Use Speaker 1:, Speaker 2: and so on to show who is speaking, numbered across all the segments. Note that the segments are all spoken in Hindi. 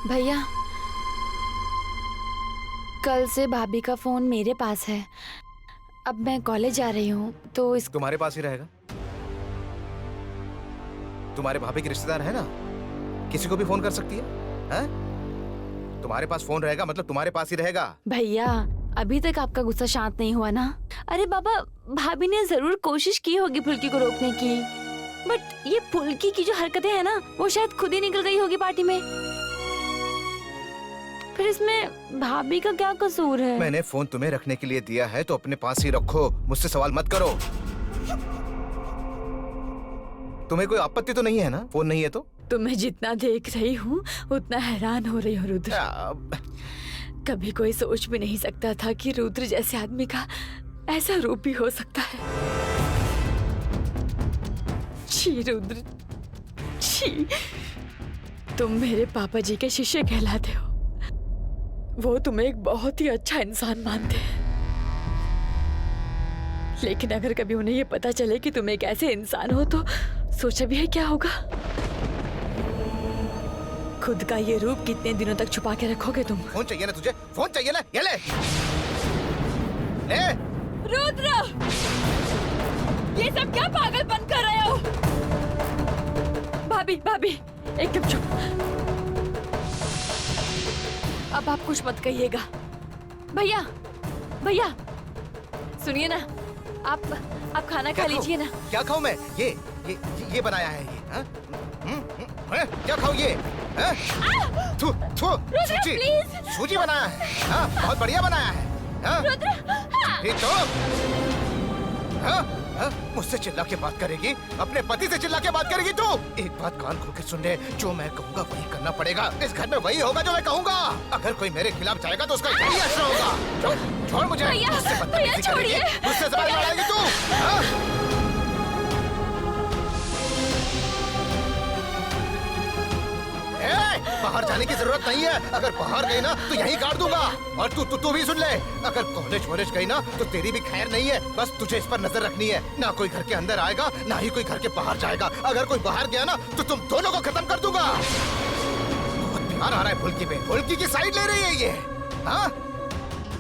Speaker 1: भैया, कल से भाभी का फोन मेरे पास है। अब मैं कॉलेज जा रही हूँ तो इस
Speaker 2: तुम्हारे पास ही रहेगा। तुम्हारे भाभी की रिश्तेदार है ना, किसी को भी फोन कर सकती है? तुम्हारे पास फोन रहेगा मतलब तुम्हारे पास ही रहेगा।
Speaker 1: भैया, अभी तक आपका गुस्सा शांत नहीं हुआ ना? अरे बाबा, भाभी ने जरूर कोशिश की होगी फुल्की को रोकने की, बट ये फुल्की की जो हरकतें हैं ना, वो शायद खुद ही निकल गई होगी पार्टी में। फिर इसमें भाभी का क्या कसूर है?
Speaker 2: मैंने फोन तुम्हें रखने के लिए दिया है तो अपने पास ही रखो, मुझसे सवाल मत करो। तुम्हें कोई आपत्ति तो नहीं है ना, फोन नहीं है तो?
Speaker 1: तुम्हें जितना देख रही हूँ उतना हैरान हो रही हूँ रुद्र। कभी कोई सोच भी नहीं सकता था कि रुद्र जैसे आदमी का ऐसा रूप भी हो सकता है। छी रुद्र, छी। तुम मेरे पापा जी के शिष्य कहलाते हो। वो तुम्हें एक बहुत ही अच्छा इंसान मानते हैं, लेकिन अगर कभी उन्हें ये पता चले कि तुम एक ऐसे इंसान हो तो सोचा भी है क्या होगा? खुद का ये रूप कितने दिनों तक छुपा के रखोगे तुम?
Speaker 2: फोन चाहिए ना तुझे? फोन चाहिए ना? ये ले। ले।
Speaker 1: रुद्र, ये सब क्या पागलपन कर रहे हो? भाभी, भाभी, एकदम चुप। अब आप कुछ मत कहिएगा। भैया, भैया, सुनिए ना, आप खाना खा लीजिए ना।
Speaker 2: क्या खाऊं मैं? ये बनाया है ये? क्या खाऊं ये? थू, थू, सूजी बनाया है। बहुत बढ़िया बनाया है। मुझसे चिल्ला के बात करेगी? अपने पति से चिल्ला के बात करेगी तू? एक बात कान खोल के सुन ले, जो मैं कहूँगा वही करना पड़ेगा। इस घर में वही होगा जो मैं कहूँगा। अगर कोई मेरे खिलाफ जाएगा तो उसका यही असर होगा। छोड़ मुझे। मुझसे सवाल लड़ाएगी तू? बाहर जाने की जरूरत नहीं है। अगर बाहर गई ना तो यहीं काट दूंगा। और तू भी सुन ले, अगर कॉलेज गई ना तो तेरी भी खैर नहीं है। बस तुझे इस पर नजर रखनी है। ना कोई घर के अंदर आएगा, ना ही कोई घर के बाहर जाएगा। अगर कोई बाहर गया ना तो तुम दोनों को खत्म कर दूंगा। बहुत प्यार आ रहा है फुल्की पे। फुल्की की साइड ले रही है ये। हाँ,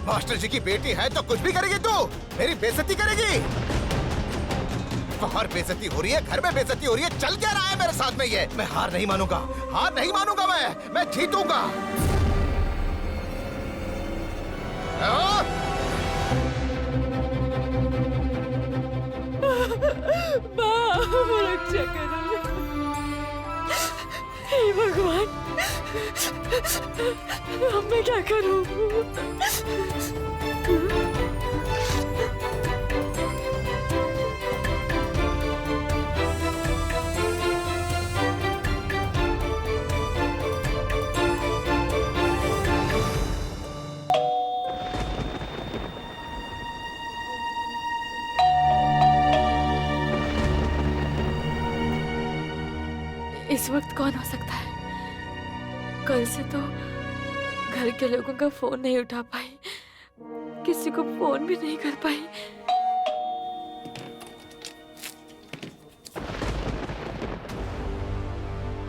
Speaker 2: मास्टर जी की बेटी है तो कुछ भी करेगी तू? मेरी बेइज्जती करेगी? बाहर बेइज्जती हो रही है, घर में बेइज्जती हो रही है। चल क्या रहा है मेरे साथ में ये? मैं हार नहीं मानूंगा, हार नहीं मानूंगा। मैं जीतूंगा।
Speaker 1: रक्षा करो। हे भगवान, अब मैं क्या करूं? इस वक्त कौन हो सकता है? कल से तो घर के लोगों का फोन नहीं उठा पाई, किसी को फोन भी नहीं कर पाई।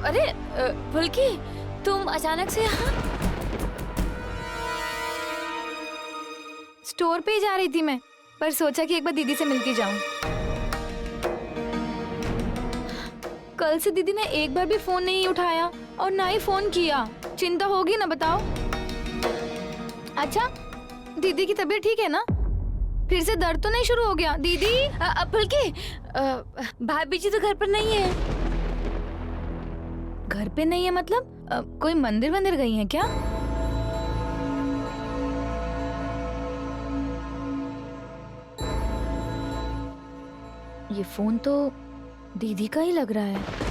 Speaker 1: अरे फुल्की, तुम अचानक से यहाँ?
Speaker 3: स्टोर पे ही जा रही थी मैं, पर सोचा कि एक बार दीदी से मिलती जाऊं। कल से दीदी ने एक बार भी फोन नहीं उठाया और ना ही फोन किया। चिंता होगी ना, बताओ? अच्छा, दीदी की तबीयत ठीक है ना? फिर से दर्द तो नहीं शुरू हो गया दीदी?
Speaker 1: फुल्की, भाभी जी तो घर पर नहीं है।
Speaker 3: घर पे नहीं है मतलब कोई मंदिर वंदिर गई हैं क्या? ये फोन तो दीदी का ही लग रहा है।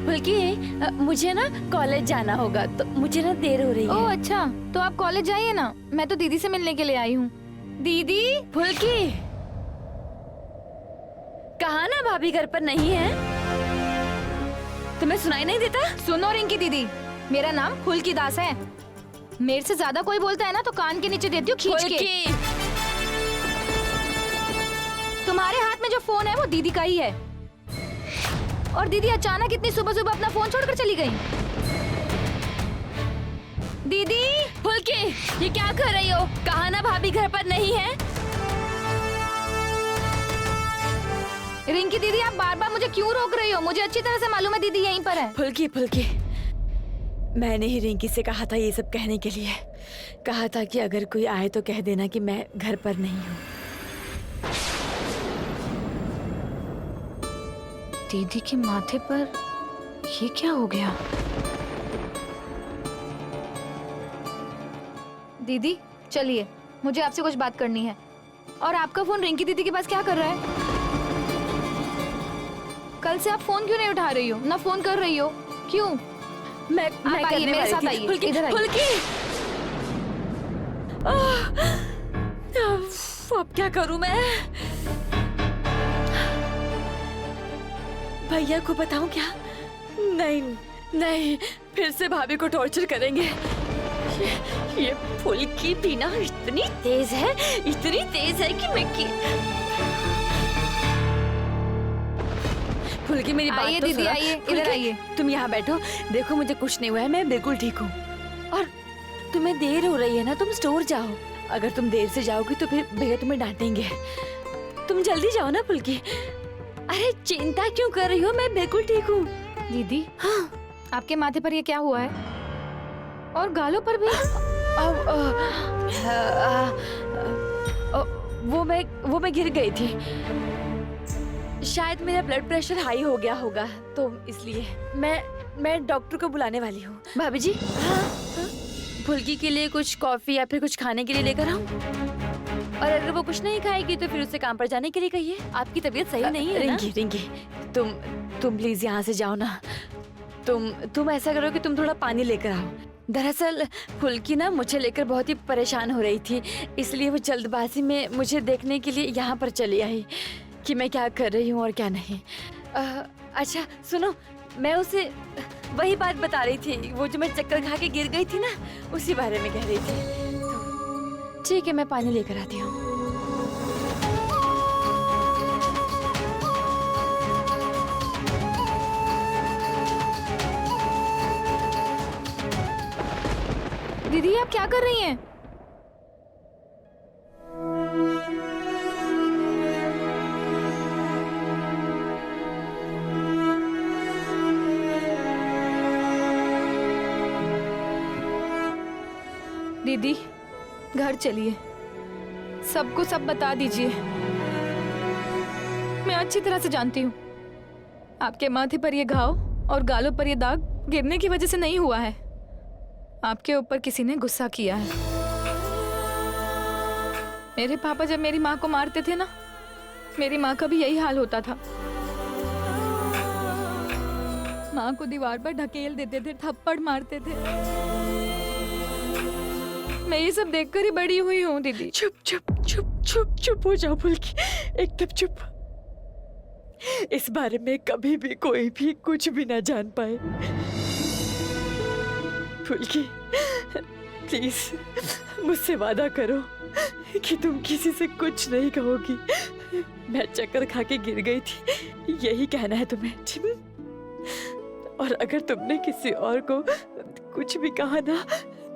Speaker 1: फुल्की, मुझे ना कॉलेज जाना होगा तो मुझे ना देर हो रही है।
Speaker 3: ओह अच्छा, तो आप कॉलेज जाइए ना, मैं तो दीदी से मिलने के लिए आई हूँ। दीदी।
Speaker 1: फुल्की, कहा ना भाभी घर पर नहीं है? तुम्हें सुनाई नहीं देता?
Speaker 3: सुनो रिंकी दीदी, मेरा नाम फुल्की दास है। मेरे से ज्यादा कोई बोलता है ना तो कान के नीचे देती हूँ खींच के। तुम्हारे हाथ में जो फोन है वो दीदी का ही है। और दीदी अचानक इतनी सुबह सुबह अपना फोन छोड़कर चली गई। दीदी
Speaker 1: फुल्की, ये क्या कर रही हो? कहा ना भाभी घर पर नहीं है।
Speaker 3: रिंकी दीदी, आप बार बार मुझे क्यों रोक रही हो? मुझे अच्छी तरह से मालूम है दीदी यहीं पर है।
Speaker 1: फुल्की फुल्की, मैंने ही रिंकी से कहा था ये सब कहने के लिए। कहा था कि अगर कोई आए तो कह देना कि मैं घर पर नहीं हूँ।
Speaker 3: दीदी के माथे पर ये क्या हो गया? दीदी चलिए, मुझे आपसे कुछ बात करनी है। और आपका फोन रिंकी दीदी के पास क्या कर रहा है? कल से आप फोन क्यों नहीं उठा रही हो, ना फोन कर रही हो, क्यों?
Speaker 1: मैं
Speaker 3: आइए,
Speaker 1: करने
Speaker 3: मेरे
Speaker 1: वाली
Speaker 3: साथ
Speaker 1: थी।
Speaker 3: आइए,
Speaker 1: फुल्की,
Speaker 3: इधर आइए।
Speaker 1: फुल्की। अब क्या करूं मैं? भैया को बताऊं क्या? नहीं नहीं, फिर से भाभी को टॉर्चर करेंगे। ये फुल्की भी ना इतनी तेज है कि मैं फुल्की, मेरी बात
Speaker 3: आइए
Speaker 1: तो
Speaker 3: दीदी,
Speaker 1: सुनो।
Speaker 3: आइए,
Speaker 1: फुल्की,
Speaker 3: इधर आइए।
Speaker 1: तुम यहाँ बैठो। देखो मुझे कुछ नहीं हुआ है, मैं बिल्कुल ठीक हूँ। और तुम्हें देर हो रही है ना, तुम स्टोर जाओ। अगर तुम देर से जाओगी तो फिर भैया तुम्हें डांटेंगे। तुम जल्दी जाओ ना फुल्की। अरे चिंता क्यों कर रही हो, मैं बिल्कुल ठीक हूँ।
Speaker 3: दीदी
Speaker 1: हाँ,
Speaker 3: आपके माथे पर ये क्या हुआ है? और गालों पर भी?
Speaker 1: वो मैं गिर गई थी। शायद मेरा ब्लड प्रेशर हाई हो गया होगा, तो इसलिए मैं डॉक्टर को बुलाने वाली हूँ। भाभी जी, हाँ, फुल्की के लिए कुछ कॉफी या फिर कुछ खाने के लिए लेकर आऊँ? और अगर वो कुछ नहीं खाएगी तो फिर उसे काम पर जाने के लिए कहिए। आपकी तबीयत सही नहीं है ना? रिंकी, तुम प्लीज यहाँ से जाओ ना। तुम ऐसा करो कि तुम थोड़ा पानी लेकर आओ। दरअसल फुल्की ना मुझे लेकर बहुत ही परेशान हो रही थी, इसलिए वो जल्दबाजी में मुझे देखने के लिए यहाँ पर चली आई कि मैं क्या कर रही हूँ और क्या नहीं। अच्छा सुनो, मैं उसे वही बात बता रही थी, वो जो मैं चक्कर खा के गिर गई थी ना, उसी बारे में कह रही थी। तो ठीक है, मैं पानी लेकर आती हूँ।
Speaker 3: दीदी आप क्या कर रही हैं? दीदी घर चलिए, सबको सब बता दीजिए। मैं अच्छी तरह से जानती हूँ आपके माथे पर ये घाव और गालों पर ये दाग गिरने की वजह से नहीं हुआ है। आपके ऊपर किसी ने गुस्सा किया है। मेरे पापा जब मेरी माँ को मारते थे ना, मेरी माँ का भी यही हाल होता था। माँ को दीवार पर ढकेल देते थे, थप्पड़ मारते थे। मैं ये सब देखकर ही बड़ी हुई हूँ दीदी।
Speaker 1: चुप चुप चुप चुप चुप हो जाओ फुल्की, एकदम चुप। इस बारे में कभी भी कोई भी कुछ भी ना जान पाए। फुल्की प्लीज मुझसे वादा करो कि तुम किसी से कुछ नहीं कहोगी। मैं चक्कर खा के गिर गई थी, यही कहना है तुम्हें। और अगर तुमने किसी और को कुछ भी कहा ना,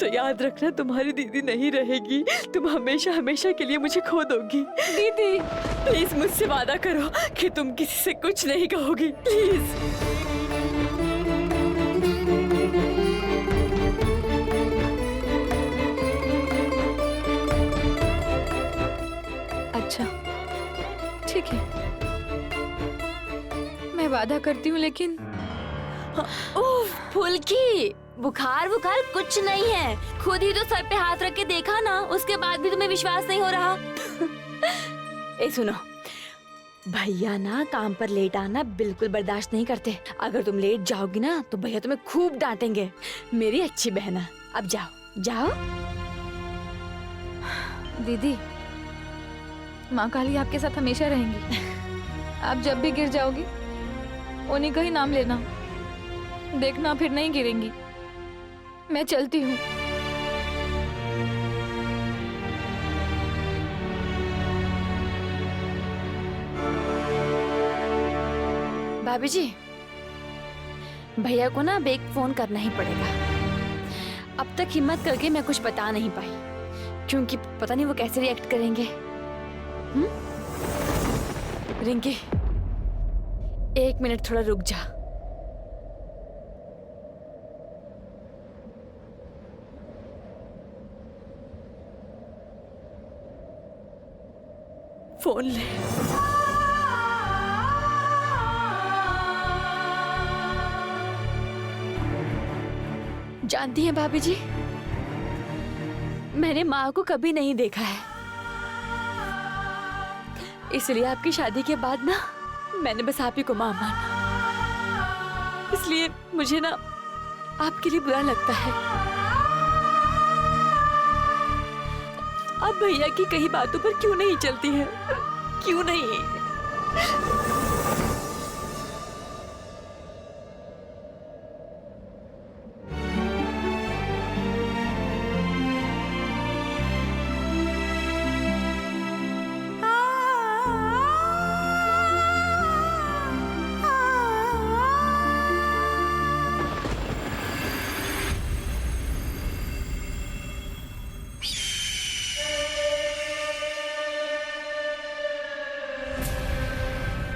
Speaker 1: तो याद रखना तुम्हारी दीदी नहीं रहेगी। तुम हमेशा हमेशा के लिए मुझे खो दोगी। दीदी प्लीज मुझसे वादा करो कि तुम किसी से कुछ नहीं कहोगी, प्लीज।
Speaker 3: अच्छा ठीक है, मैं वादा करती हूँ, लेकिन
Speaker 1: उफ, फुल्की बुखार कुछ नहीं है। खुद ही तो सर पे हाथ रख के देखा ना, उसके बाद भी तुम्हें विश्वास नहीं हो रहा। ए सुनो, भैया ना काम पर लेट आना बिल्कुल बर्दाश्त नहीं करते। अगर तुम लेट जाओगी ना तो भैया तुम्हें खूब डांटेंगे। मेरी अच्छी बहना, अब जाओ जाओ।
Speaker 3: दीदी माँ काली आपके साथ हमेशा रहेंगी। आप जब भी गिर जाओगी उन्हीं का ही नाम लेना, देखना फिर नहीं गिरेंगी। मैं चलती हूँ।
Speaker 1: भाभी जी, भैया को ना अब एक फोन करना ही पड़ेगा। अब तक हिम्मत करके मैं कुछ बता नहीं पाई, क्योंकि पता नहीं वो कैसे रिएक्ट करेंगे। रिंकी, 1 मिनट थोड़ा रुक जा। फोन ले। जानती हैं भाभी जी, मैंने माँ को कभी नहीं देखा है, इसलिए आपकी शादी के बाद ना मैंने बस आप ही को माँ माना। इसलिए मुझे ना आपके लिए बुरा लगता है। आप भैया की कई बातों पर क्यों नहीं चलती है? क्यों नहीं?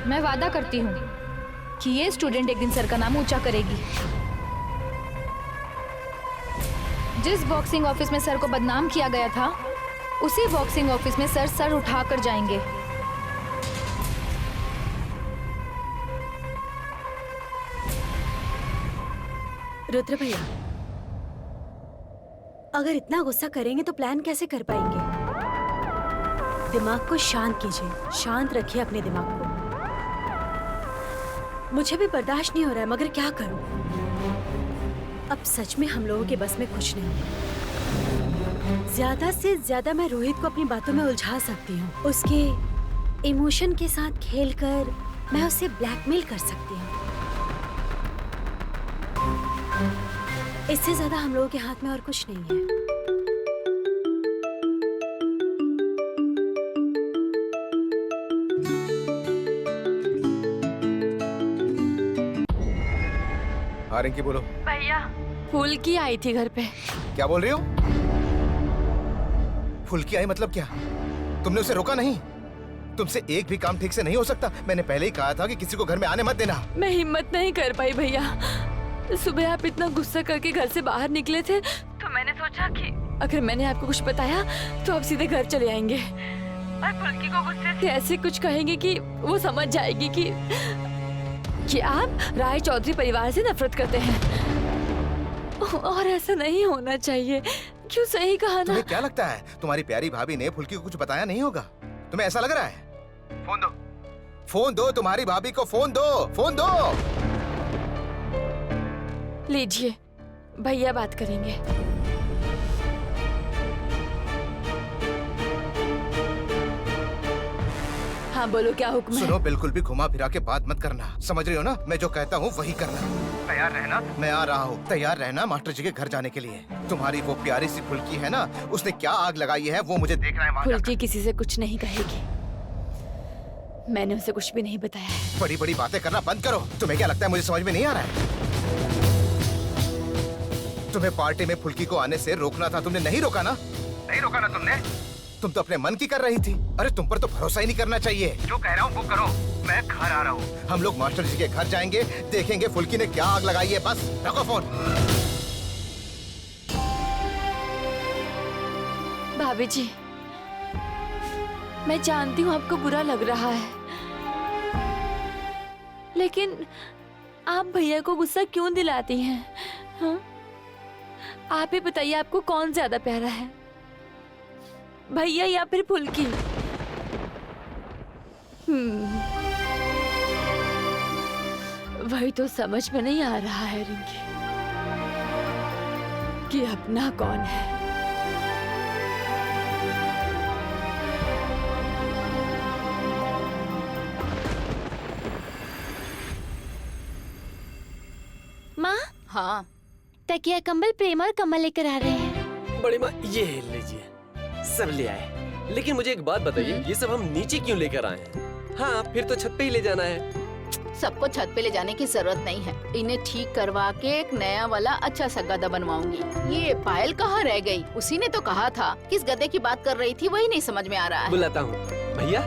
Speaker 3: मैं वादा करती हूँ कि ये स्टूडेंट एक दिन सर का नाम ऊंचा करेगी। जिस बॉक्सिंग ऑफिस में सर को बदनाम किया गया था, उसी बॉक्सिंग ऑफिस में सर उठा कर जाएंगे।
Speaker 4: रुद्र भैया, अगर इतना गुस्सा करेंगे तो प्लान कैसे कर पाएंगे? दिमाग को शांत कीजिए, शांत रखिए अपने दिमाग को। मुझे भी बर्दाश्त नहीं हो रहा है, मगर क्या करूं? अब सच में हम लोगों के बस में कुछ नहीं। ज्यादा से ज्यादा मैं रोहित को अपनी बातों में उलझा सकती हूँ। उसके इमोशन के साथ खेलकर मैं उसे ब्लैकमेल कर सकती हूँ। इससे ज्यादा हम लोगों के हाथ में और कुछ नहीं है।
Speaker 2: हाँ रिंकी, बोलो।
Speaker 1: भैया, फूल की आई थी घर पे।
Speaker 2: क्या बोल रही हो? फुल की आई मतलब क्या? तुमने उसे रोका नहीं? तुमसे एक भी काम ठीक से नहीं हो सकता? मैंने पहले ही कहा था कि किसी को घर में आने मत देना।
Speaker 1: मैं हिम्मत नहीं कर पाई भैया। सुबह आप इतना गुस्सा करके घर से बाहर निकले थे, तो मैंने सोचा कि अगर मैंने आपको कुछ बताया तो आप सीधे घर चले आएंगे और फुल्की को गुस्से से ऐसे कुछ कहेंगे कि वो समझ जाएगी कि आप राय चौधरी परिवार से नफरत करते हैं। और ऐसा नहीं होना चाहिए। क्यों, सही कहा ना?
Speaker 2: तुम्हें क्या लगता है तुम्हारी प्यारी भाभी ने फुल्की को कुछ बताया नहीं होगा? तुम्हें ऐसा लग रहा है? फोन दो, फोन दो, तुम्हारी भाभी को फोन दो, फोन दो।
Speaker 1: लीजिए, भैया बात करेंगे। हाँ बोलो, क्या हुक्म है?
Speaker 2: सुनो, बिल्कुल भी घुमा फिरा के बात मत करना, समझ रही हो ना? मैं जो कहता हूँ वही करना। तैयार रहना। मैं आ रहा हूँ। तैयार रहना मास्टर जी के घर जाने के लिए। तुम्हारी वो प्यारी सी फुल्की है ना, उसने क्या आग लगाई है वो मुझे देखना है। वहाँ
Speaker 1: फुल्की किसी से कुछ नहीं कहेगी। मैंने उसे कुछ भी नहीं बताया है।
Speaker 2: बड़ी बड़ी बातें करना बंद करो। तुम्हें क्या लगता है मुझे समझ में नहीं आ रहा है? तुम्हें पार्टी में फुल्की को आने से रोकना था, तुमने नहीं रोका ना? नहीं रोका ना तुमने? तुम तो अपने मन की कर रही थी। अरे तुम पर तो भरोसा ही नहीं करना चाहिए। जो कह रहा हूँ वो करो। मैं घर आ रहा हूँ। हम लोग मास्टर जी के घर जाएंगे, देखेंगे फुल्की ने क्या आग लगाई है। बस रखो फोन।
Speaker 1: भाभी जी, मैं जानती हूँ आपको बुरा लग रहा है, लेकिन आप भैया को गुस्सा क्यों दिलाती हैं? हाँ? आप ही बताइए, आपको कौन ज्यादा प्यारा है, भैया या फिर फुल्की? वही तो समझ में नहीं आ रहा है रिंकी कि अपना कौन है। माँ,
Speaker 5: हाँ
Speaker 1: तकिया, कंबल, प्रेम और कमल लेकर आ रहे हैं।
Speaker 6: बड़ी माँ, ये लीजिए, सब ले आए। लेकिन मुझे एक बात बताइए, ये सब हम नीचे क्यों लेकर आए हैं? हाँ, फिर तो छत पे ही ले जाना है।
Speaker 5: सबको छत पे ले जाने की जरूरत नहीं है। इन्हें ठीक करवा के एक नया वाला अच्छा सा गधा बनवाऊंगी। ये पायल कहाँ रह गई? उसी ने तो कहा था किस गधे की बात कर रही थी, वही नहीं समझ में आ रहा है।
Speaker 6: बुलाता हूँ भैया।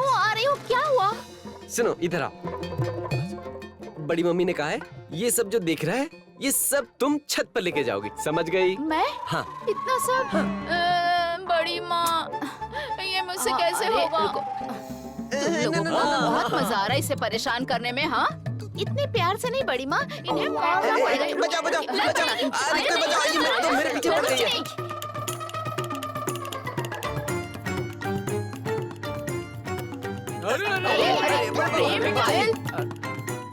Speaker 5: आ रही हूँ। क्या हुआ?
Speaker 6: सुनो इधर आओ। बड़ी मम्मी ने कहा है ये सब जो देख रहा है ये सब तुम छत पर लेके जाओगी, समझ गई?
Speaker 5: मैं?
Speaker 6: हाँ।
Speaker 5: इतना सब? बड़ी माँ, ये मुझसे कैसे होगा? तुम लोगों को बहुत मजा आ रहा है इसे परेशान करने में। हाँ, इतने प्यार से नहीं बड़ी माँ, इन्हें मारना पड़ेगा।
Speaker 6: बचाओ बचाओ बचाओ, अरे कोई बचाओ, ये तो मेरे पीछे पड़ गई है।
Speaker 5: प्रेम, पायल,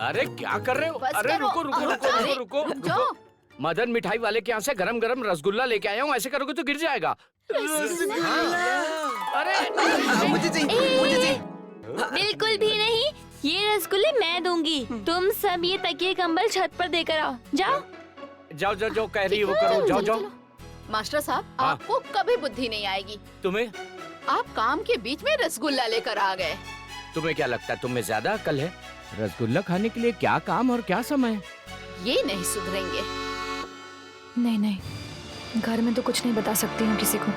Speaker 7: अरे क्या कर रहे हो?
Speaker 5: बस
Speaker 7: अरे
Speaker 5: करो।
Speaker 7: रुको रुको रुको
Speaker 5: अरे,
Speaker 7: रुको रुको
Speaker 5: रुक जाओ।
Speaker 7: रुको। मदन मिठाई वाले के यहाँ से गरम गरम रसगुल्ला लेके आया हूँ, ऐसे करोगे तो गिर जाएगा। अरे
Speaker 6: मुझे चाहिए, मुझे चाहिए।
Speaker 1: बिल्कुल भी नहीं, ये रसगुल्ले मैं दूंगी। तुम सब ये तकिए कंबल छत पर देकर आओ। जाओ।
Speaker 7: जाओ जाओ जो कह रही है वो करो, जाओ जाओ।
Speaker 5: मास्टर साहब,
Speaker 7: हाँ।
Speaker 5: आपको कभी बुद्धि नहीं आएगी।
Speaker 7: तुम्हें
Speaker 5: आप काम के बीच में रसगुल्ला लेकर आ गए।
Speaker 7: तुम्हें क्या लगता है तुम में ज्यादा अकल है? रसगुल्ला खाने के लिए क्या काम और क्या समय?
Speaker 5: ये नहीं सुधरेंगे।
Speaker 3: नहीं नहीं, घर में तो कुछ नहीं बता सकती हूँ किसी को।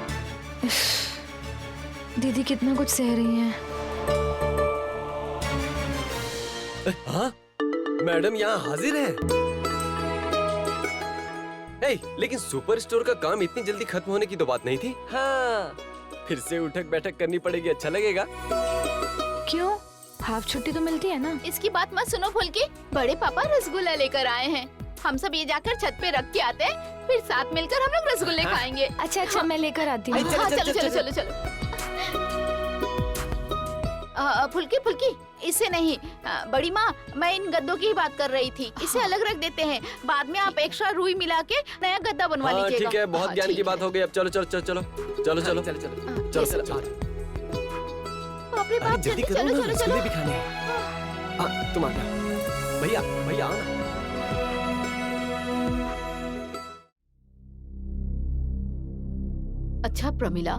Speaker 3: दीदी कितना कुछ सह रही हैं।
Speaker 6: हाँ मैडम यहाँ हाजिर है। हे, लेकिन सुपर स्टोर का काम इतनी जल्दी खत्म होने की तो बात नहीं थी। हाँ, फिर से उठक बैठक करनी पड़ेगी, अच्छा लगेगा।
Speaker 3: क्यों? हाफ छुट्टी तो मिलती है ना।
Speaker 5: इसकी बात मत सुनो फुल्की, बड़े पापा रसगुल्ला लेकर आए हैं। हम सब ये जाकर छत पे रख के आते हैं, फिर साथ मिलकर हम लोग रसगुल्ले खाएंगे।
Speaker 3: अच्छा अच्छा, मैं लेकर आती हूँ।
Speaker 5: हाँ, चलो चलो चलो चलो। फुल्की फुल्की, इससे नहीं। बड़ी माँ, मैं इन गद्दों की ही बात कर रही थी। इसे अलग रख देते हैं, बाद में आप एक्स्ट्रा रुई मिला के नया गद्दा बनवा
Speaker 6: हाँ
Speaker 5: लीजिएगा।
Speaker 6: ठीक है, बहुत
Speaker 5: हाँ,
Speaker 6: ज्ञान की
Speaker 5: ठीक
Speaker 6: बात
Speaker 5: है।
Speaker 6: हो गई। अब चलो चलो चलो चलो चलो चलो
Speaker 7: चलो चलो।
Speaker 6: चलो
Speaker 5: चलो,
Speaker 6: चलो।
Speaker 5: बाप रे बाप,
Speaker 6: जल्दी करो
Speaker 5: चलो
Speaker 6: ना,
Speaker 5: चलो
Speaker 6: रसगुल्ले
Speaker 5: चलो।
Speaker 6: भी खाने हैं। हाँ तुम आ जाओ। भैया भैया आओ ना।
Speaker 5: अच्छा प्रमिला,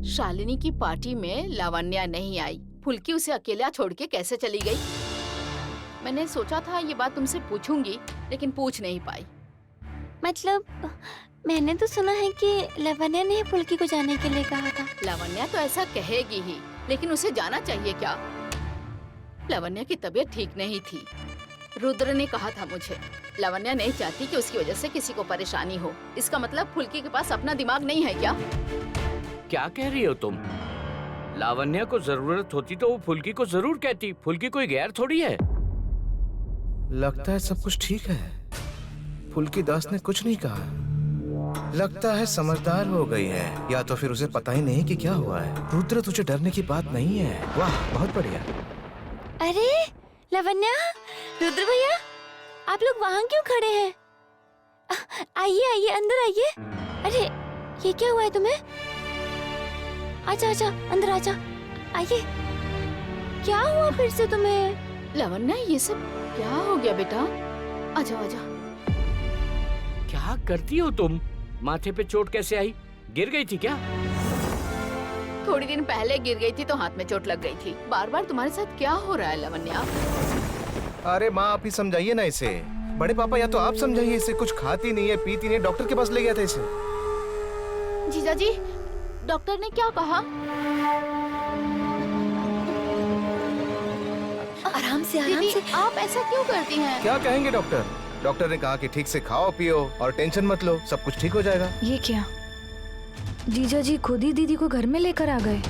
Speaker 5: शालिनी की पार्टी में लावण्या नहीं आई। फुल्की उसे अकेला छोड़ के कैसे चली गई? मैंने सोचा था ये बात तुमसे पूछूंगी, लेकिन पूछ नहीं पाई।
Speaker 1: मतलब मैंने तो सुना है कि लावण्या ने फुल्की को जाने के लिए कहा था।
Speaker 5: लावण्या तो ऐसा कहेगी ही, लेकिन उसे जाना चाहिए क्या? लावण्या की तबीयत ठीक नहीं थी। रुद्र ने कहा था मुझे, लावण्या नहीं चाहती कि उसकी वजह से किसी को परेशानी हो। इसका मतलब फुल्की के पास अपना दिमाग नहीं है क्या?
Speaker 7: क्या कह रही हो तुम? लावण्या को जरूरत होती तो वो फुल्की को जरूर कहती। फुल्की कोई गैर थोड़ी है।
Speaker 2: लगता है सब कुछ ठीक है। फुल्की दास ने कुछ नहीं कहा। लगता है समझदार हो गई है, या तो फिर उसे पता ही नहीं कि क्या हुआ है। रुद्र, तुझे डरने की बात नहीं है। वाह, बहुत बढ़िया।
Speaker 1: अरे लावण्या, रुद्र भैया, आप लोग वहाँ क्यों खड़े हैं? आइए आइए, अंदर आइए। अरे ये क्या हुआ है तुम्हें? आजा आजा, अंदर आजा, आइए। क्या हुआ फिर से तुम्हें?
Speaker 5: लावण्या, ये सब क्या हो गया बेटा? आजा आजा।
Speaker 7: क्या करती हो तुम? माथे पे चोट कैसे आई? गिर गई थी क्या?
Speaker 5: थोड़ी दिन पहले गिर गई थी तो हाथ में चोट लग गई थी। बार बार तुम्हारे साथ क्या हो रहा है लावण्या?
Speaker 2: अरे माँ, आप ही समझाइए ना इसे। बड़े पापा, या तो आप समझाइए इसे। कुछ खाती नहीं है, पीती नहीं है। डॉक्टर के पास ले गया था इसे।
Speaker 5: जीजा जी, डॉक्टर ने क्या कहा?
Speaker 1: आराम से, आराम
Speaker 5: दीदी,
Speaker 1: से।
Speaker 5: आप ऐसा क्यों करती हैं?
Speaker 2: क्या कहेंगे डॉक्टर? डॉक्टर ने कहा कि ठीक से खाओ पियो और टेंशन मत लो, सब कुछ ठीक हो जाएगा।
Speaker 3: ये क्या? जीजा जी खुद ही दीदी को घर में लेकर आ गए।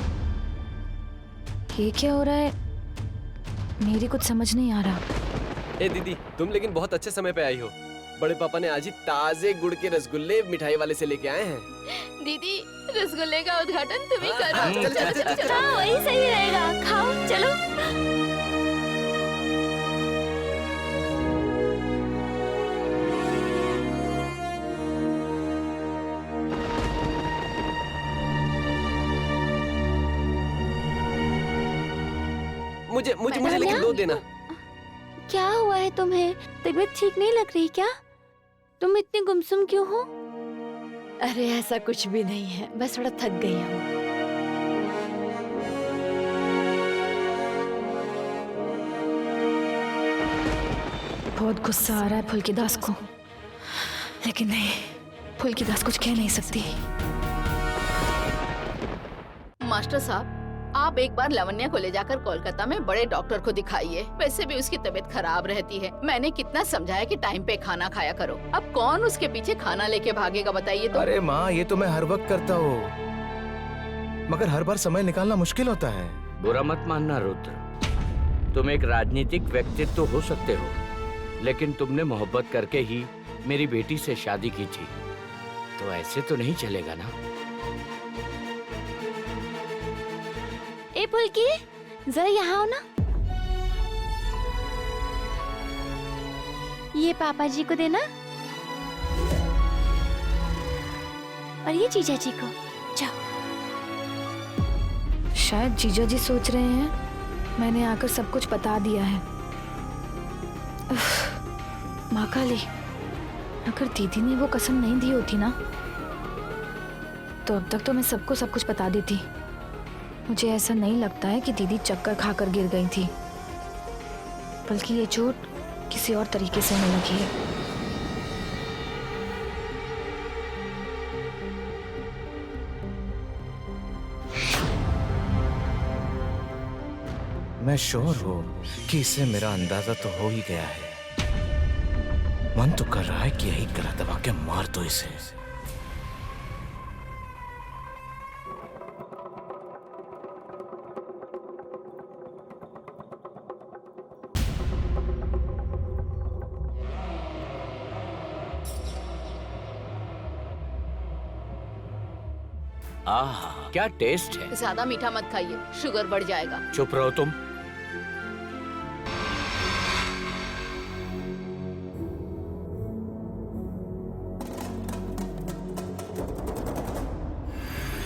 Speaker 3: ये क्या हो रहा है? मेरी कुछ समझ नहीं आ रहा।
Speaker 6: ए दीदी, तुम लेकिन बहुत अच्छे समय पे आई हो। बड़े पापा ने आज ही ताजे गुड़ के रसगुल्ले मिठाई वाले से लेके आए हैं।
Speaker 5: दीदी, रसगुल्ले का उद्घाटन तुम ही करो।
Speaker 6: हाँ, चल, चल, चल, चल।
Speaker 1: हाँ, वही सही रहेगा। खाओ, चलो।
Speaker 6: मुझे मुझे मुझे लेकिन दो देना।
Speaker 1: क्या हुआ है तुम्हें? तबीयत ठीक नहीं लग रही क्या? तुम इतनी गुमसुम क्यों हो? अरे ऐसा कुछ भी नहीं है, बस थोड़ा थक गई हूँ।
Speaker 3: बहुत गुस्सा आ रहा है फुल्की दास को, लेकिन नहीं, फुल्की दास कुछ कह नहीं सकती।
Speaker 5: मास्टर साहब, आप एक बार लावण्या को ले जाकर कोलकाता में बड़े डॉक्टर को दिखाइए। वैसे भी उसकी तबीयत खराब रहती है। मैंने कितना समझाया कि टाइम पे खाना खाया करो। अब कौन उसके पीछे खाना लेके भागेगा बताइए तो।
Speaker 2: अरे माँ, ये तो मैं हर वक्त करता हूँ, मगर हर बार समय निकालना मुश्किल होता है।
Speaker 7: बुरा मत मानना रुद्र, तुम एक राजनीतिक व्यक्तित्व तो हो सकते हो, लेकिन तुमने मोहब्बत करके ही मेरी बेटी से शादी की थी, तो ऐसे तो नहीं चलेगा ना।
Speaker 1: ए फुल्की, जरा यहाँ आओ ना। ये पापा जी को देना और ये जीजा जी को। जाओ।
Speaker 3: शायद जीजा जी सोच रहे हैं मैंने आकर सब कुछ बता दिया है। माँ काली, अगर दीदी ने वो कसम नहीं दी होती ना, तो अब तक तो मैं सबको सब कुछ बता देती। मुझे ऐसा नहीं लगता है कि दीदी चक्कर खाकर गिर गई थी, बल्कि ये चोट किसी और तरीके से उन्हें लगी है।
Speaker 2: मैं श्योर हूँ कि इससे मेरा अंदाजा तो हो ही गया है। मन तो कर रहा है कि यही गला दबा के मार दो इसे।
Speaker 7: आहा, क्या टेस्ट है।
Speaker 5: ज्यादा मीठा मत खाइए, शुगर बढ़ जाएगा।
Speaker 7: चुप रहो तुम।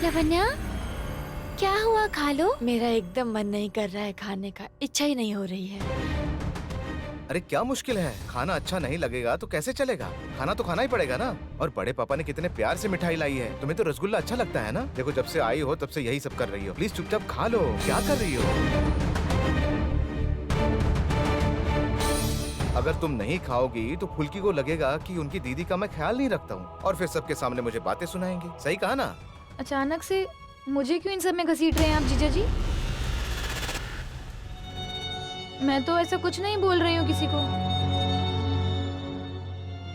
Speaker 1: लावण्या, क्या हुआ? खा लो। मेरा एकदम मन नहीं कर रहा है खाने का, इच्छा ही नहीं हो रही है।
Speaker 2: अरे क्या मुश्किल है, खाना अच्छा नहीं लगेगा तो कैसे चलेगा? खाना तो खाना ही पड़ेगा ना। और बड़े पापा ने कितने प्यार से मिठाई लाई है। तुम्हें तो रसगुल्ला अच्छा लगता है ना? देखो, जब से आई हो तब से यही सब कर रही हो। प्लीज चुपचाप खा लो। क्या कर रही हो? अगर तुम नहीं खाओगी तो फुल्की को लगेगा कि उनकी दीदी का मैं ख्याल नहीं रखता हूँ, और फिर सबके सामने मुझे बातें सुनाएंगे। सही कहा ना?
Speaker 3: अचानक से मुझे क्यों इन सब में घसीट रहे हैं आप जीजा जी? मैं तो ऐसा कुछ नहीं बोल रही हूँ किसी को।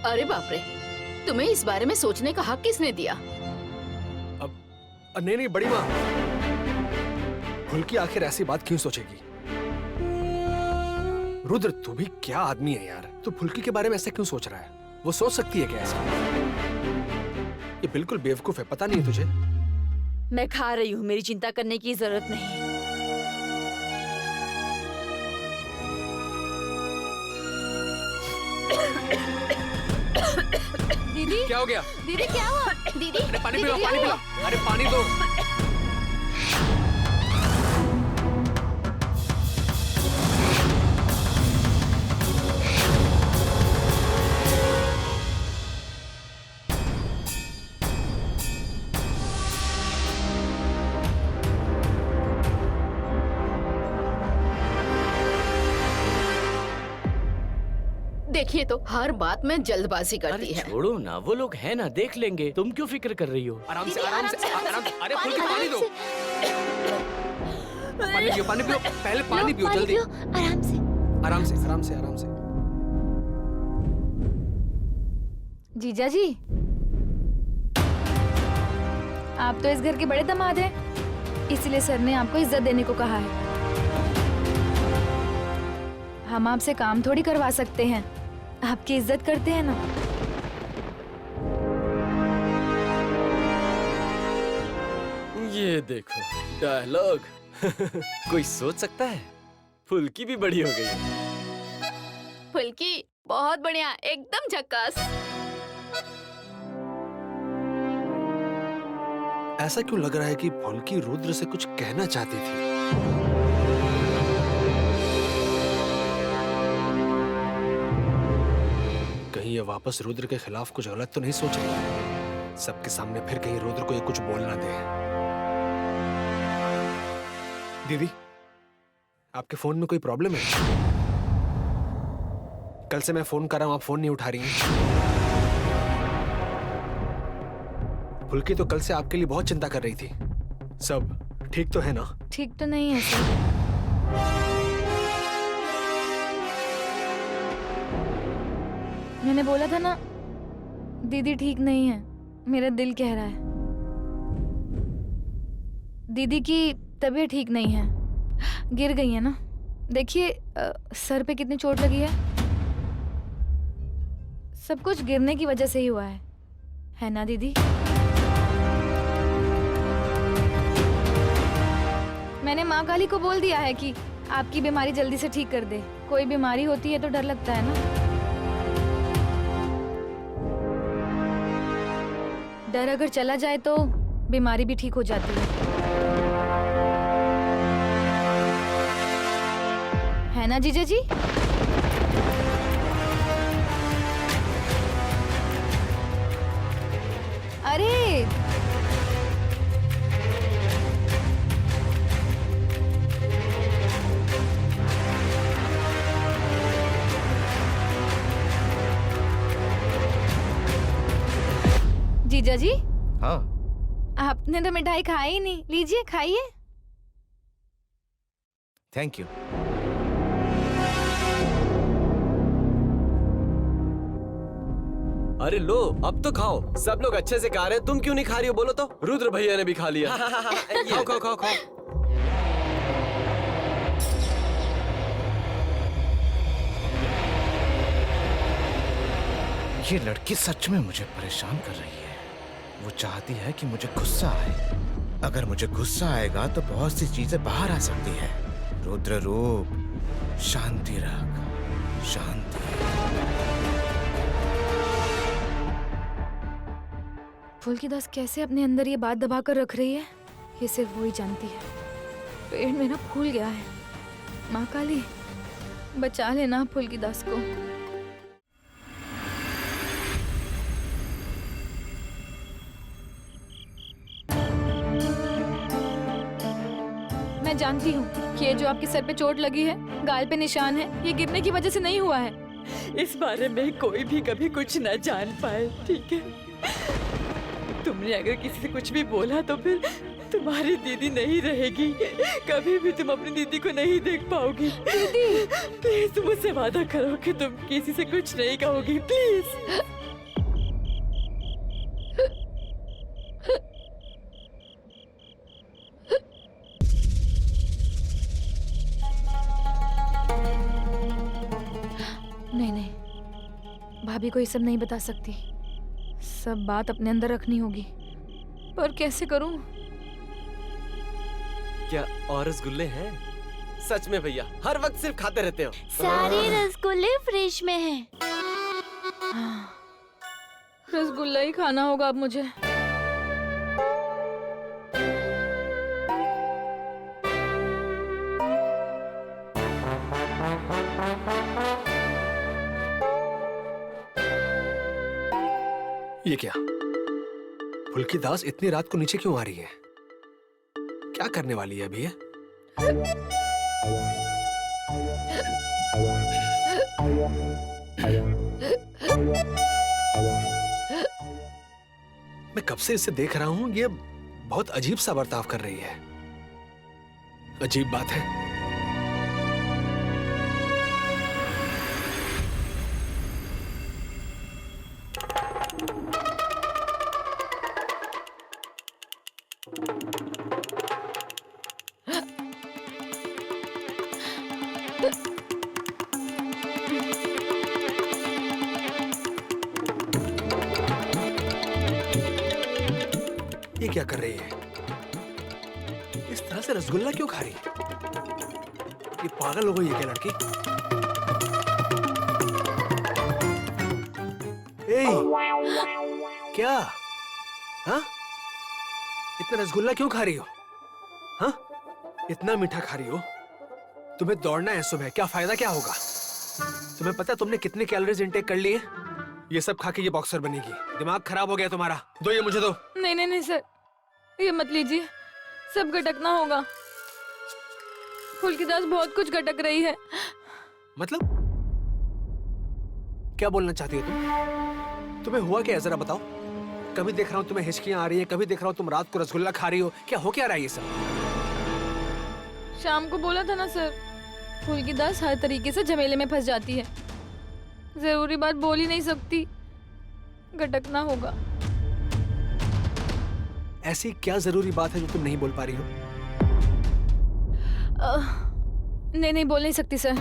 Speaker 5: अरे बाप रे, तुम्हें इस बारे में सोचने का हक किसने दिया?
Speaker 8: नहीं नहीं बड़ी माँ, फुल्की आखिर ऐसी बात क्यों सोचेगी? रुद्र, तू भी क्या आदमी है यार। तू फुल्की के बारे में ऐसा क्यों सोच रहा है? वो सोच सकती है क्या ऐसा? ये बिल्कुल बेवकूफ है, पता नहीं है तुझे?
Speaker 1: मैं खा रही हूँ, मेरी चिंता करने की जरूरत नहीं।
Speaker 3: दीदी,
Speaker 8: क्या हो गया?
Speaker 3: दीदी क्या हुआ?
Speaker 5: दीदी,
Speaker 8: अरे पानी
Speaker 5: दीदी,
Speaker 8: पिलो,
Speaker 5: क्या
Speaker 8: पानी
Speaker 5: हुआ?
Speaker 8: पिलो। अरे पानी दो।
Speaker 5: देखिए तो हर बात में जल्दबाजी
Speaker 7: अरे
Speaker 5: करती है।
Speaker 7: छोड़ो ना, वो लोग हैं ना, देख लेंगे। तुम क्यों फिक्र कर रही हो?
Speaker 8: आराम से,
Speaker 5: दीदी,
Speaker 8: आराम से, आराम से। अरे फुल्की पानी दो। पानी पियो, पानी पियो। पहले पानी पियो जल्दी।
Speaker 1: आराम से।
Speaker 8: आराम से, आराम से, आराम से।
Speaker 3: जीजा जी, आप तो इस घर के बड़े दामाद हैं, इसलिए सर ने आपको इज्जत देने को कहा है। हम आपसे काम थोड़ी करवा सकते हैं, आपकी इज्जत करते हैं ना।
Speaker 6: ये देखो डायलॉग। कोई सोच सकता है फुल्की भी बड़ी हो गई।
Speaker 5: फुल्की बहुत बढ़िया, एकदम झक्कास।
Speaker 8: ऐसा क्यों लग रहा है कि फुल्की रुद्र से कुछ कहना चाहती थी? कहीं ये वापस रुद्र के खिलाफ कुछ गलत तो नहीं सोच रही? सबके सामने फिर कहीं रुद्र को ये कुछ बोलना दे। दीदी, आपके फोन में कोई प्रॉब्लम है? कल से मैं फोन कर रहा हूँ, आप फोन नहीं उठा रही हैं। फुल्की तो कल से आपके लिए बहुत चिंता कर रही थी। सब ठीक तो है ना?
Speaker 3: ठीक तो नहीं है सर। मैंने बोला था ना, दीदी ठीक नहीं है, मेरा दिल कह रहा है। दीदी की तबीयत ठीक नहीं है, गिर गई है ना। देखिए सर पे कितनी चोट लगी है। सब कुछ गिरने की वजह से ही हुआ है ना दीदी? मैंने माँ काली को बोल दिया है कि आपकी बीमारी जल्दी से ठीक कर दे। कोई बीमारी होती है तो डर लगता है ना। डर अगर चला जाए तो बीमारी भी ठीक हो जाती है ना जीजा जी? अरे जीजा जी,
Speaker 2: हाँ
Speaker 3: आपने तो मिठाई खाई ही नहीं। लीजिए खाइए।
Speaker 2: Thank you.
Speaker 6: अरे लो, अब तो खाओ। सब लोग अच्छे से खा रहे हैं, तुम क्यों नहीं खा रही हो बोलो तो? रुद्र भैया ने भी खा लिया। खाओ खाओ खाओ खाओ।
Speaker 2: ये लड़की सच में मुझे परेशान कर रही है। वो चाहती है कि मुझे गुस्सा आए। अगर मुझे गुस्सा आएगा तो बहुत सी चीजें बाहर आ सकती है। रुद्र रूप, शांति रख, शांति।
Speaker 3: फुल्की दास कैसे अपने अंदर ये बात दबा कर रख रही है, ये सिर्फ वो ही जानती है। पेट मेरा फूल गया है। माँ काली, बचा लेना फुल्की दास को। मैं जानती हूँ कि ये जो आपके सर पे चोट लगी है, गाल पे निशान है, ये गिरने की वजह से नहीं हुआ है।
Speaker 9: इस बारे में कोई भी कभी कुछ न जान पाए, ठीक है? तुमने अगर किसी से कुछ भी बोला तो फिर तुम्हारी दीदी नहीं रहेगी। कभी भी तुम अपनी दीदी को नहीं देख पाओगी। दीदी प्लीज मुझसे वादा करो कि तुम किसी से कुछ नहीं कहोगी, प्लीज।
Speaker 3: नहीं, भाभी को ये सब नहीं बता सकती। सब बात अपने अंदर रखनी होगी, पर कैसे करूं?
Speaker 6: क्या और रसगुल्ले हैं? सच में भैया, हर वक्त सिर्फ खाते रहते हो।
Speaker 1: सारे रसगुल्ले फ्रिज में हैं।
Speaker 3: रसगुल्ला ही खाना होगा अब मुझे।
Speaker 8: ये क्या? फुल्की दास इतनी रात को नीचे क्यों आ रही है? क्या करने वाली है अभी ये? मैं कब से इसे देख रहा हूं, ये बहुत अजीब सा बर्ताव कर रही है। अजीब बात है। ये क्या कर रही है? इस तरह से रसगुल्ला क्यों खा रही है? ये पागल हो गई है क्या लड़की? क्या? हाँ? इतना रसगुल्ला क्यों खा रही हो? हाँ? इतना मीठा खा रही हो? तुम्हें दौड़ना है सुबह, क्या फायदा क्या होगा? तुम्हें पता है तुमने कितने कैलोरीज इंटेक कर लिए? ये सब खा के ये बॉक्सर बनेगी। दिमाग खराब हो गया तुम्हारा। दो ये मुझे दो।
Speaker 3: नहीं सर, ये मत लीजिए। सब गटकना होगा। फुल्की दास बहुत कुछ गटक रही है।
Speaker 8: मतलब? क्या बोलना चाहती हो तुम? तुम्हें हुआ क्या है जरा बताओ। कभी देख रहा हूँ तुम्हें हिचकियां आ रही है, कभी देख रहा हूँ तुम रात को रसगुल्ला खा रही हो। क्या हो क्या रहा है ये सब?
Speaker 3: शाम को बोला था ना सर, फुल्की दास हर तरीके से झमेले में फंस जाती है। जरूरी बात बोल ही नहीं सकती, गटकना होगा।
Speaker 8: ऐसी क्या जरूरी बात है जो तुम नहीं बोल पा रही हो?
Speaker 3: नहीं बोल नहीं सकती सर।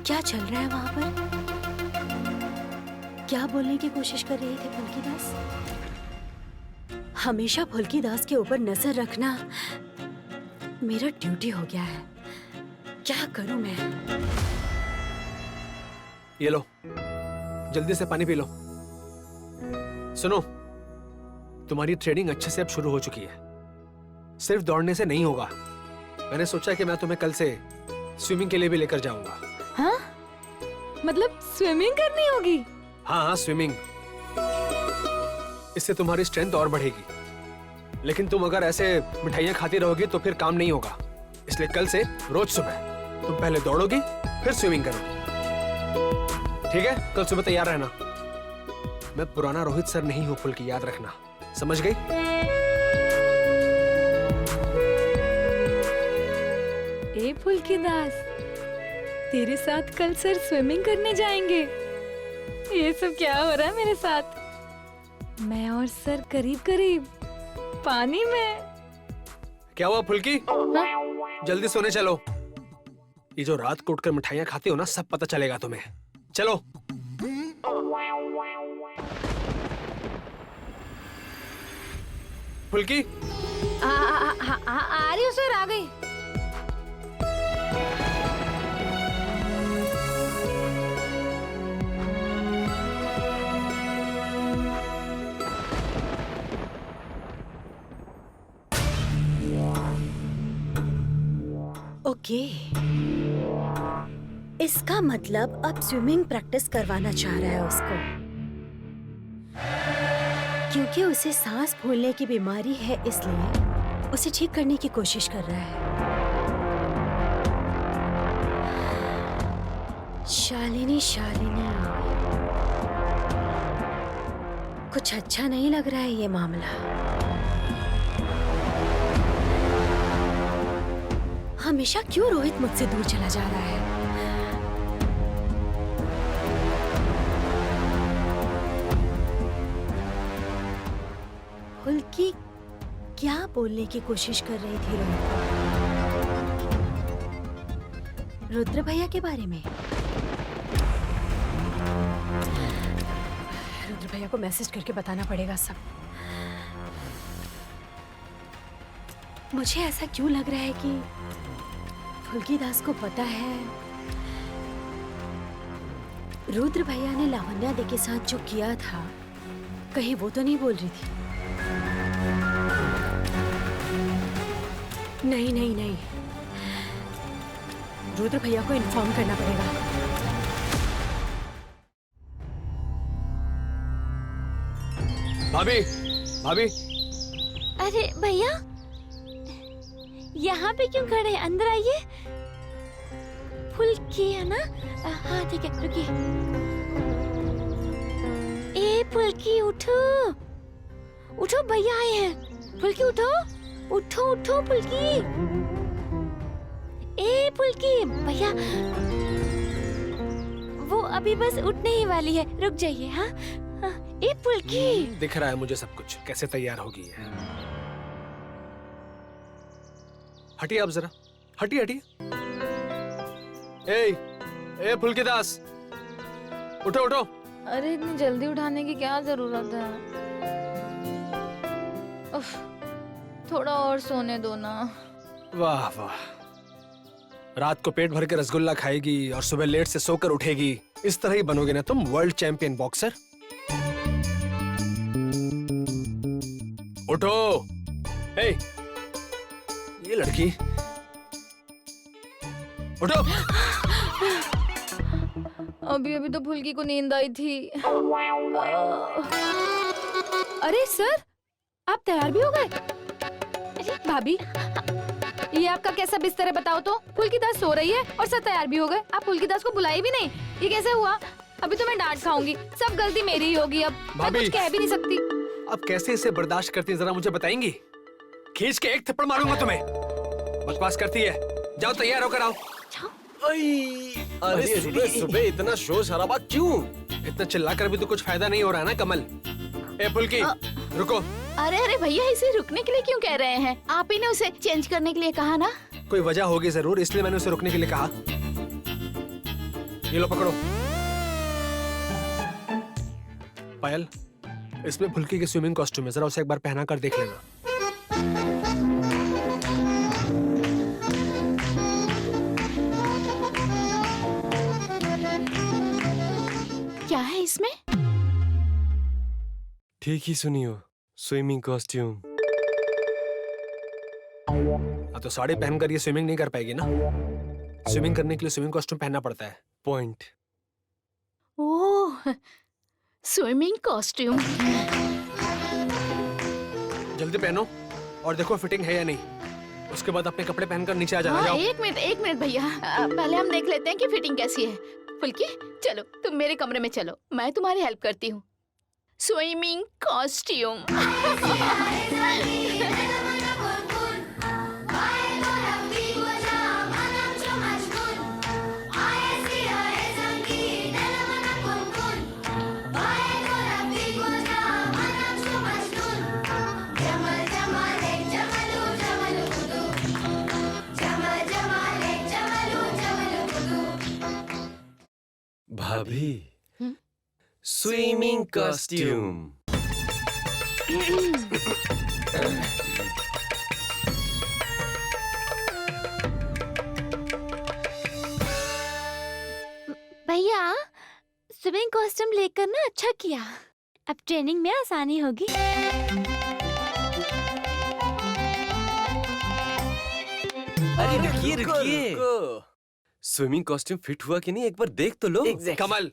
Speaker 4: क्या चल रहा है वहां पर? क्या बोलने की कोशिश कर रही थी फुल्की दास? हमेशा फुल्की दास के ऊपर नजर रखना मेरा ड्यूटी हो गया है। क्या करूं मैं?
Speaker 8: ये लो, जल्दी से पानी पी लो। सुनो, तुम्हारी ट्रेनिंग अच्छे से अब शुरू हो चुकी है। सिर्फ दौड़ने से नहीं होगा। मैंने सोचा कि मैं तुम्हें कल से स्विमिंग के लिए भी लेकर जाऊंगा।
Speaker 3: हाँ? मतलब स्विमिंग करनी होगी?
Speaker 8: हाँ, स्विमिंग। इससे तुम्हारी स्ट्रेंथ और बढ़ेगी। लेकिन तुम अगर ऐसे मिठाइयाँ खाती रहोगी तो फिर काम नहीं होगा। इसलिए कल से रोज सुबह तुम पहले दौड़ोगी, फिर स्विमिंग करोगी। ठीक है? कल सुबह तैयार रहना। मैं पुराना रोहित सर नहीं हूँ फुल्की, याद रखना। समझ गई?
Speaker 3: ए फुल्की दास, तेरे साथ कल सर स्विमिंग करने जाएंगे। ये सब क्या हो रहा है मेरे साथ? मैं और सर करीब करीब पानी में।
Speaker 8: क्या हुआ फुल्की?
Speaker 3: हाँ?
Speaker 8: जल्दी सोने चलो। ये जो रात को उठकर मिठाइयाँ खाती हो ना, सब पता चलेगा तुम्हें। चलो। फुल्की,
Speaker 3: आ रही हूँ सर, आ गई।
Speaker 4: ओके, इसका मतलब अब स्विमिंग प्रैक्टिस करवाना चाह रहा है उसको, क्योंकि उसे सांस फूलने की बीमारी है, इसलिए उसे ठीक करने की कोशिश कर रहा है। शालिनी, कुछ अच्छा नहीं लग रहा है ये मामला। हमेशा क्यों रोहित मुझसे दूर चला जा रहा है? फुल्की क्या बोलने की कोशिश कर रही थी रोहित को? रुद्र भैया के बारे में? रुद्र भैया को मैसेज करके बताना पड़ेगा सब। मुझे ऐसा क्यों लग रहा है कि फुल्की दास को पता है रुद्र भैया ने लावण्या दी के साथ जो किया था, कहीं वो तो नहीं बोल रही थी? नहीं, रुद्र भैया को इन्फॉर्म करना पड़ेगा।
Speaker 8: भाभी।
Speaker 1: अरे भैया, यहाँ पे क्यों खड़े हैं? अंदर आइए। फुल्की है ना? हाँ ठीक है, रुकिए। ए फुल्की, उठो भैया आए हैं। फुल्की उठो फुल्की। ए फुल्की, भैया वो अभी बस उठने ही वाली है, रुक जाइए। हाँ, ए फुल्की।
Speaker 8: दिख रहा है मुझे सब कुछ, कैसे तैयार होगी है। हटिए आप जरा, हटिए। ए फुल्की दास, उठो।
Speaker 3: अरे इतनी जल्दी उठाने की क्या जरूरत है? उफ, थोड़ा और सोने दो ना।
Speaker 8: वाह, रात को पेट भर के रसगुल्ला खाएगी और सुबह लेट से सोकर उठेगी। इस तरह ही बनोगे ना तुम वर्ल्ड चैंपियन बॉक्सर। उठो। ये लड़की, उठो।
Speaker 3: अभी तो फुल्की को नींद आई थी। अरे सर, आप तैयार भी हो गए? अरे भाभी, ये आपका कैसा बिस्तर है बताओ तो? फुल्की दास सो रही है और सब तैयार भी हो गए, आप फुल्की दास को बुलाई भी नहीं। ये कैसे हुआ? अभी तो मैं डांट खाऊंगी, सब गलती मेरी ही होगी। अब मैं
Speaker 8: भाभी।
Speaker 3: कुछ कह भी नहीं सकती।
Speaker 8: अब कैसे इसे बर्दाश्त करती है, जरा मुझे बताएंगी? खींच के एक थप्पड़ मारूंगा तुम्हें। बकवास करती है, जाओ तैयार होकर आओ।
Speaker 6: अरे सुबह सुबह इतना शोर शराबा क्यों?
Speaker 8: इतना चिल्लाकर भी तो कुछ फायदा नहीं हो रहा है ना कमल। ए फुल्की, रुको।
Speaker 5: अरे अरे भैया, इसे रुकने के लिए क्यों कह रहे हैं? आप ही ने उसे चेंज करने के लिए कहा ना।
Speaker 8: कोई वजह होगी जरूर, इसलिए मैंने उसे रुकने के लिए कहा। ये लो पकड़ो। पायल, इसमें फुल्की की स्विमिंग कॉस्ट्यूम है, जरा उसे एक बार पहना कर देख लेना।
Speaker 5: क्या है इसमें?
Speaker 6: ठीक ही सुनियो, स्विमिंग कॉस्ट्यूम।
Speaker 8: तो साड़ी पहनकर ये स्विमिंग नहीं कर पाएगी ना। स्विमिंग करने के लिए स्विमिंग कॉस्ट्यूम पहनना पड़ता है।
Speaker 6: पॉइंट।
Speaker 5: ओह, स्विमिंग कॉस्ट्यूम।
Speaker 8: जल्दी पहनो और देखो फिटिंग है या नहीं। उसके बाद अपने कपड़े पहनकर नीचे आ जाना।
Speaker 5: हाँ,
Speaker 8: जाओ।
Speaker 5: एक मिनट भैया, पहले हम देख लेते हैं कि फिटिंग कैसी है। फुल्की, चलो तुम मेरे कमरे में चलो, मैं तुम्हारी हेल्प करती हूँ। Swimming costume.
Speaker 6: भाभी, स्विमिंग कॉस्ट्यूम।
Speaker 1: भैया, स्विमिंग कॉस्ट्यूम लेकर ना अच्छा किया, अब ट्रेनिंग में आसानी होगी।
Speaker 6: अरे रुकिए रुकिए, स्विमिंग कॉस्ट्यूम फिट हुआ कि नहीं एक बार देख तो लो।
Speaker 8: कमल,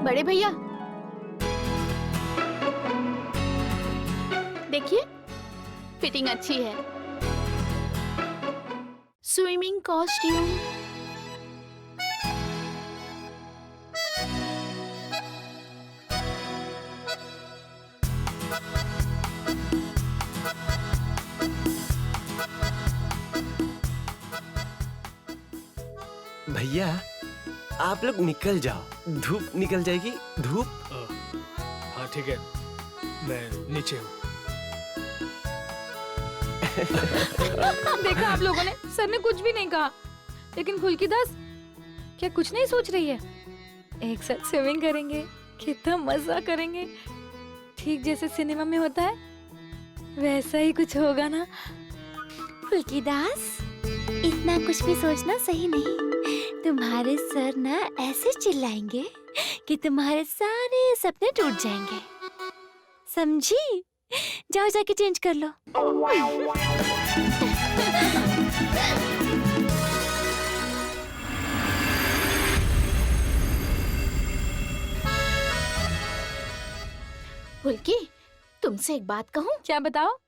Speaker 5: बड़े भैया देखिए, फिटिंग अच्छी है। Swimming costume.
Speaker 6: भैया, आप लोग निकल जाओ, धूप निकल जाएगी। धूप।
Speaker 8: हाँ ठीक है, मैं नीचे हूँ।
Speaker 3: देखा आप लोगों ने, सर ने कुछ भी नहीं कहा। लेकिन फुल्की दास क्या कुछ नहीं सोच रही है? एक साथ स्विमिंग करेंगे, कितना मजा करेंगे। ठीक जैसे सिनेमा में होता है वैसा ही कुछ होगा ना।
Speaker 1: फुल्की दास, इतना कुछ भी सोचना सही नहीं। तुम्हारे सर ना ऐसे चिल्लाएंगे कि तुम्हारे सारे सपने टूट जाएंगे, समझी? जाओ जाके चेंज कर लो।
Speaker 5: फुल्की, तुमसे एक बात कहूँ?
Speaker 3: क्या बताओ?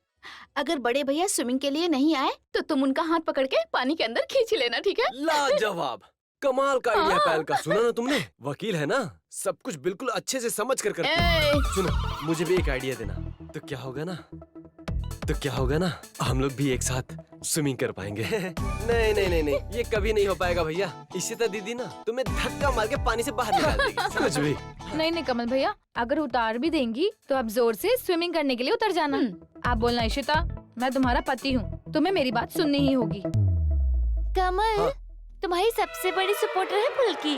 Speaker 5: अगर बड़े भैया स्विमिंग के लिए नहीं आए तो तुम उनका हाथ पकड़ के पानी के अंदर खींच लेना, ठीक है?
Speaker 6: लाजवाब, कमाल का आइडिया पायल का। सुना ना तुमने, वकील है ना, सब कुछ बिल्कुल अच्छे से समझ कर करते हैं। सुनो, मुझे भी एक आइडिया देना। तो क्या होगा ना, हम लोग भी एक साथ स्विमिंग कर पाएंगे। नहीं नहीं नहीं नहीं, ये कभी नहीं हो पाएगा भैया। इसी तरह दीदी ना तुम्हें धक्का मार के पानी से बाहर निकाल देगी, समझ भी?
Speaker 3: नहीं कमल भैया, अगर उतार भी देंगी तो आप जोर से स्विमिंग करने के लिए उतर जाना। आप बोलना, इशिता मैं तुम्हारा पति हूँ, तुम्हें मेरी बात सुननी ही होगी।
Speaker 1: कमल,
Speaker 6: हाँ?
Speaker 1: तुम्हारी सबसे बड़ी सपोर्टर है फुल्की।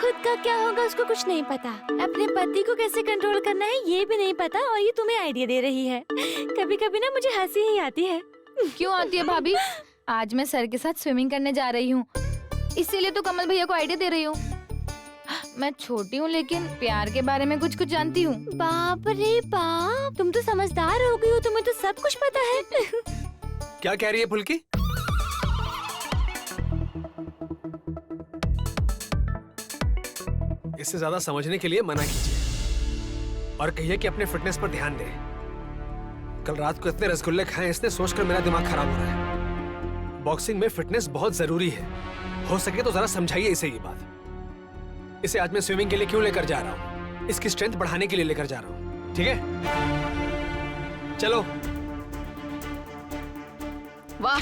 Speaker 1: खुद का क्या होगा उसको कुछ नहीं पता, अपने पति को कैसे कंट्रोल करना है ये भी नहीं पता, और ये तुम्हें आइडिया दे रही है। कभी कभी ना मुझे हंसी ही आती है।
Speaker 3: क्यों आती है भाभी? आज मैं सर के साथ स्विमिंग करने जा रही हूँ, इसीलिए तो कमल भैया को आइडिया दे रही हूँ। मैं छोटी हूँ लेकिन प्यार के बारे में कुछ जानती हूँ।
Speaker 1: बाप रे बाप, तुम तो समझदार हो गई हो, तुम्हें तो सब कुछ पता है।
Speaker 8: क्या कह रही है फुल्की? इससे ज्यादा समझने के लिए मना कीजिए और कहिए कि अपने फिटनेस पर ध्यान दे। कल रात को इतने रसगुल्ले खाए इसने सोचकर मेरा दिमाग खराब हो रहा है। बॉक्सिंग में फिटनेस बहुत जरूरी है। हो सके तो जरा समझाइए इसे ये बात। इसे आज मैं स्विमिंग के लिए क्यों लेकर जा रहा हूँ? इसकी स्ट्रेंथ बढ़ाने के लिए लेकर जा रहा हूँ, ठीक है? चलो।
Speaker 5: वाह,